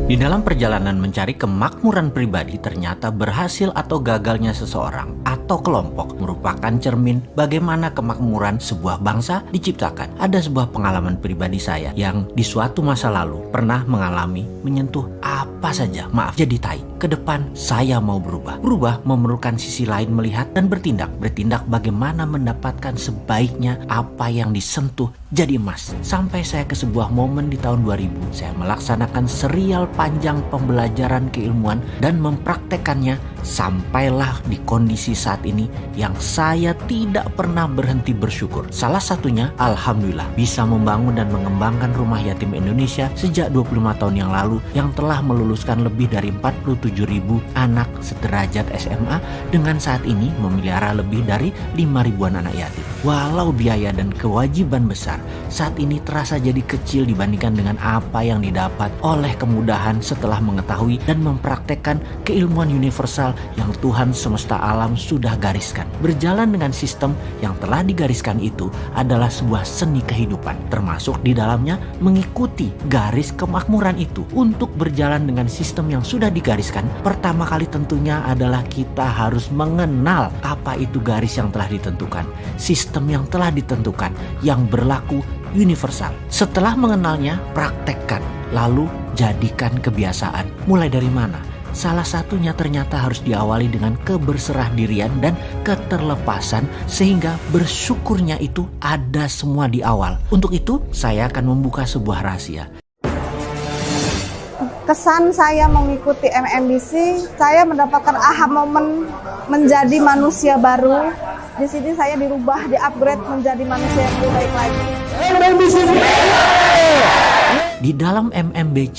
Di dalam perjalanan mencari kemakmuran pribadi, ternyata berhasil atau gagalnya seseorang atau kelompok merupakan cermin bagaimana kemakmuran sebuah bangsa diciptakan. Ada sebuah pengalaman pribadi saya yang di suatu masa lalu pernah mengalami menyentuh apa saja, maaf jadi tai. Ke depan saya mau berubah. Berubah memerlukan sisi lain melihat dan bertindak. Bertindak bagaimana mendapatkan sebaiknya apa yang disentuh jadi emas. Sampai saya ke sebuah momen di tahun 2000, saya melaksanakan serial panjang pembelajaran keilmuan dan mempraktekannya sampailah di kondisi saat ini yang saya tidak pernah berhenti bersyukur. Salah satunya, alhamdulillah, bisa membangun dan mengembangkan rumah yatim Indonesia sejak 25 tahun yang lalu yang telah meluluskan lebih dari 47.000 anak sederajat SMA dengan saat ini memelihara lebih dari 5.000-an anak yatim. Walau biaya dan kewajiban besar saat ini terasa jadi kecil dibandingkan dengan apa yang didapat oleh kemudahan setelah mengetahui dan mempraktekkan keilmuan universal yang Tuhan semesta alam sudah gariskan. Berjalan dengan sistem yang telah digariskan itu adalah sebuah seni kehidupan, termasuk di dalamnya mengikuti garis kemakmuran itu. Untuk berjalan dengan sistem yang sudah digariskan, pertama kali tentunya adalah kita harus mengenal apa itu garis yang telah ditentukan, sistem yang telah ditentukan, yang berlaku universal. Setelah mengenalnya, praktekkan, lalu jadikan kebiasaan. Mulai dari mana? Salah satunya ternyata harus diawali dengan keberserah-dirian dan keterlepasan sehingga bersyukurnya itu ada semua di awal. Untuk itu, saya akan membuka sebuah rahasia. Kesan saya mengikuti MMBC, saya mendapatkan aha momen menjadi manusia baru. Di sini saya dirubah, di-upgrade menjadi manusia yang lebih baik lagi. Di dalam MMBC,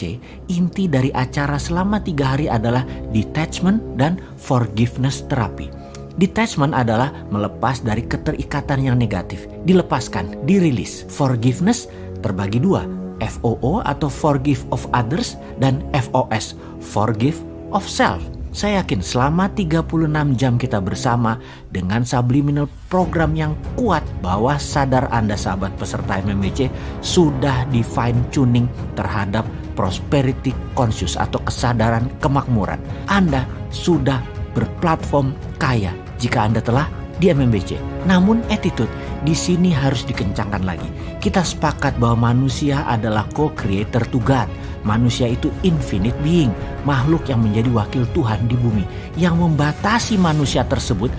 inti dari acara selama 3 hari adalah detachment dan forgiveness therapy. Detachment adalah melepas dari keterikatan yang negatif, dilepaskan, dirilis. Forgiveness terbagi 2, FOO atau forgive of others dan FOS, forgive of self. Saya yakin selama 36 jam kita bersama dengan subliminal program yang kuat, bawah sadar Anda sahabat peserta MMBC sudah di fine tuning terhadap prosperity conscious atau kesadaran kemakmuran. Anda sudah berplatform kaya jika Anda telah di MMBC. Namun attitude di sini harus dikencangkan lagi. Kita sepakat bahwa manusia adalah co-creator to God. Manusia itu infinite being, makhluk yang menjadi wakil Tuhan di bumi. Yang membatasi manusia tersebut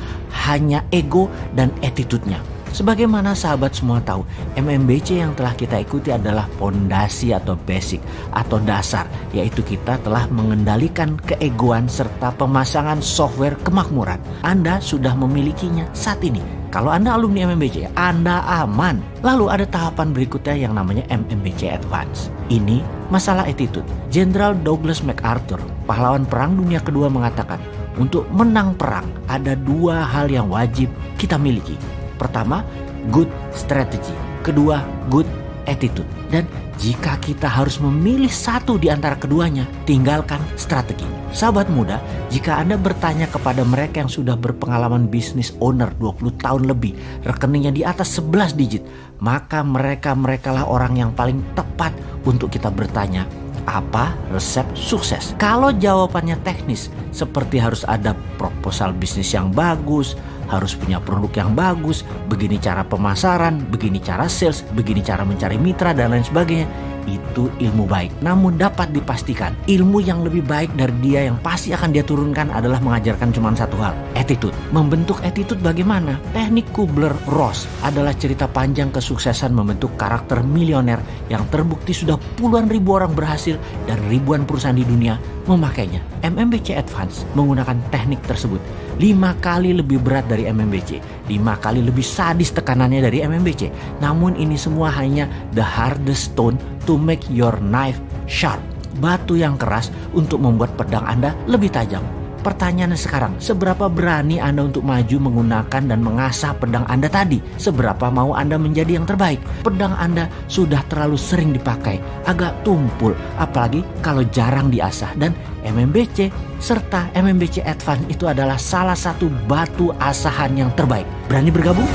hanya ego dan attitude-nya. Sebagaimana sahabat semua tahu, MMBC yang telah kita ikuti adalah pondasi atau basic atau dasar, yaitu kita telah mengendalikan keegoan serta pemasangan software kemakmuran. Anda sudah memilikinya saat ini. Kalau Anda alumni MMBC, Anda aman. Lalu ada tahapan berikutnya yang namanya MMBC Advance. Ini masalah attitude. Jenderal Douglas MacArthur, pahlawan Perang Dunia Kedua mengatakan, untuk menang perang ada 2 hal yang wajib kita miliki. Pertama, good strategy. Kedua, good attitude. Dan jika kita harus memilih satu di antara keduanya, tinggalkan strategi. Sahabat muda, jika Anda bertanya kepada mereka yang sudah berpengalaman bisnis owner 20 tahun lebih, rekeningnya di atas 11 digit, maka mereka-merekalah orang yang paling tepat untuk kita bertanya, apa resep sukses? Kalau jawabannya teknis, seperti harus ada proposal bisnis yang bagus, harus punya produk yang bagus, begini cara pemasaran, begini cara sales, begini cara mencari mitra dan lain sebagainya, itu ilmu baik. Namun dapat dipastikan, ilmu yang lebih baik dari dia yang pasti akan dia turunkan adalah mengajarkan cuma satu hal, attitude. Membentuk attitude bagaimana? Teknik Kubler-Ross adalah cerita panjang kesuksesan membentuk karakter milioner yang terbukti sudah puluhan ribu orang berhasil dan ribuan perusahaan di dunia memakainya. MMBC Advance menggunakan teknik tersebut 5 kali lebih berat dari MMBC, 5 kali lebih sadis tekanannya dari MMBC. Namun ini semua hanya the hardest stone to make your knife sharp. Batu yang keras untuk membuat pedang Anda lebih tajam. Pertanyaannya sekarang, seberapa berani Anda untuk maju menggunakan dan mengasah pedang Anda tadi? Seberapa mau Anda menjadi yang terbaik? Pedang Anda sudah terlalu sering dipakai, agak tumpul, apalagi kalau jarang diasah. Dan MMBC serta MMBC Advance itu adalah salah satu batu asahan yang terbaik. Berani bergabung?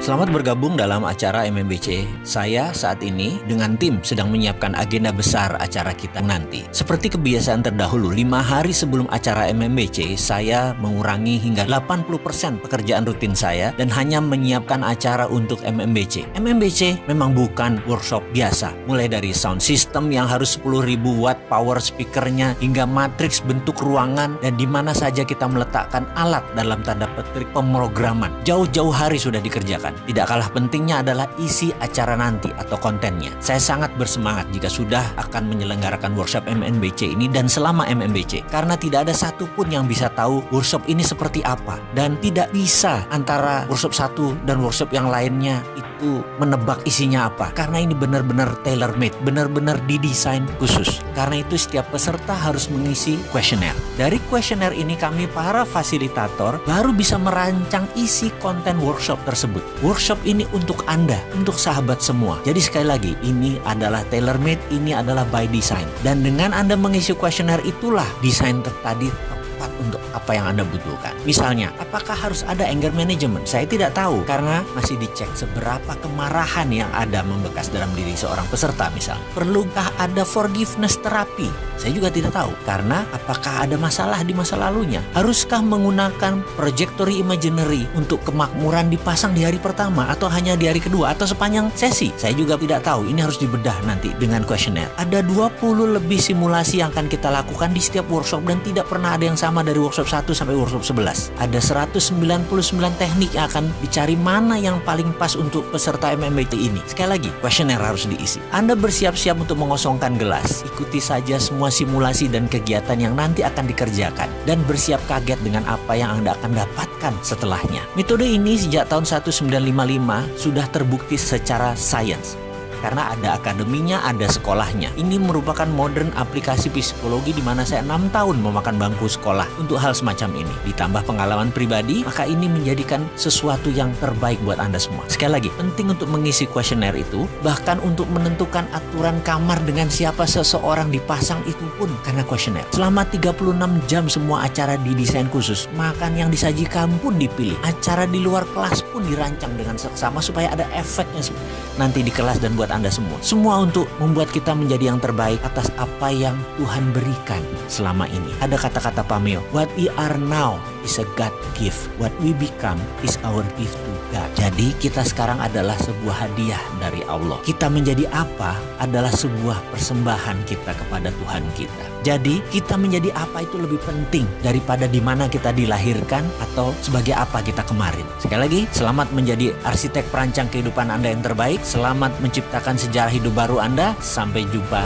Selamat bergabung dalam acara MMBC. Saya saat ini dengan tim sedang menyiapkan agenda besar acara kita nanti. Seperti kebiasaan terdahulu, 5 hari sebelum acara MMBC, saya mengurangi hingga 80% pekerjaan rutin saya dan hanya menyiapkan acara untuk MMBC. MMBC memang bukan workshop biasa. Mulai dari sound system yang harus 10.000 watt power speakernya hingga matriks bentuk ruangan dan di mana saja kita meletakkan alat dalam tanda petik pemrograman. Jauh-jauh hari sudah dikerjakan. Tidak kalah pentingnya adalah isi acara nanti atau kontennya. Saya sangat bersemangat jika sudah akan menyelenggarakan workshop MMBC ini dan selama MMBC. Karena tidak ada satupun yang bisa tahu workshop ini seperti apa. Dan tidak bisa antara workshop satu dan workshop yang lainnya itu menebak isinya apa. Karena ini benar-benar tailor made, benar-benar didesain khusus. Karena itu setiap peserta harus mengisi kuesioner. Dari kuesioner ini kami para fasilitator baru bisa merancang isi konten workshop tersebut. Workshop ini untuk Anda, untuk sahabat semua. Jadi sekali lagi, ini adalah tailor made, ini adalah by design. Dan dengan Anda mengisi kuesioner itulah desain tadi tepat untuk apa yang Anda butuhkan. Misalnya, apakah harus ada anger management? Saya tidak tahu karena masih dicek seberapa kemarahan yang ada membekas dalam diri seorang peserta misalnya. Perlukah ada forgiveness terapi? Saya juga tidak tahu karena apakah ada masalah di masa lalunya? Haruskah menggunakan trajectory imaginary untuk kemakmuran dipasang di hari pertama atau hanya di hari kedua atau sepanjang sesi? Saya juga tidak tahu. Ini harus dibedah nanti dengan kuesioner. Ada 20 lebih simulasi yang akan kita lakukan di setiap workshop dan tidak pernah ada yang sama dari workshop 1 sampai workshop 11. Ada 199 teknik yang akan dicari mana yang paling pas untuk peserta MMBC ini. Sekali lagi, kuesioner harus diisi. Anda bersiap-siap untuk mengosongkan gelas. Ikuti saja semua simulasi dan kegiatan yang nanti akan dikerjakan dan bersiap kaget dengan apa yang Anda akan dapatkan setelahnya. Metode ini sejak tahun 1955 sudah terbukti secara sains. Karena ada akademinya, ada sekolahnya. Ini merupakan modern aplikasi psikologi di mana saya 6 tahun memakan bangku sekolah untuk hal semacam ini. Ditambah pengalaman pribadi, maka ini menjadikan sesuatu yang terbaik buat Anda semua. Sekali lagi, penting untuk mengisi kuesioner itu, bahkan untuk menentukan aturan kamar dengan siapa seseorang dipasang itu pun karena kuesioner. Selama 36 jam semua acara didesain khusus, makan yang disajikan pun dipilih. Acara di luar kelas pun dirancang dengan seksama supaya ada efeknya nanti di kelas dan buat Anda semua. Semua untuk membuat kita menjadi yang terbaik atas apa yang Tuhan berikan selama ini. Ada kata-kata Pameo, what we are now is a God gift. What we become is our gift to God. Jadi kita sekarang adalah sebuah hadiah dari Allah. Kita menjadi apa adalah sebuah persembahan kita kepada Tuhan kita. Jadi kita menjadi apa itu lebih penting daripada di mana kita dilahirkan atau sebagai apa kita kemarin. Sekali lagi, selamat menjadi arsitek perancang kehidupan Anda yang terbaik. Selamat menciptakan sejarah hidup baru Anda. Sampai jumpa.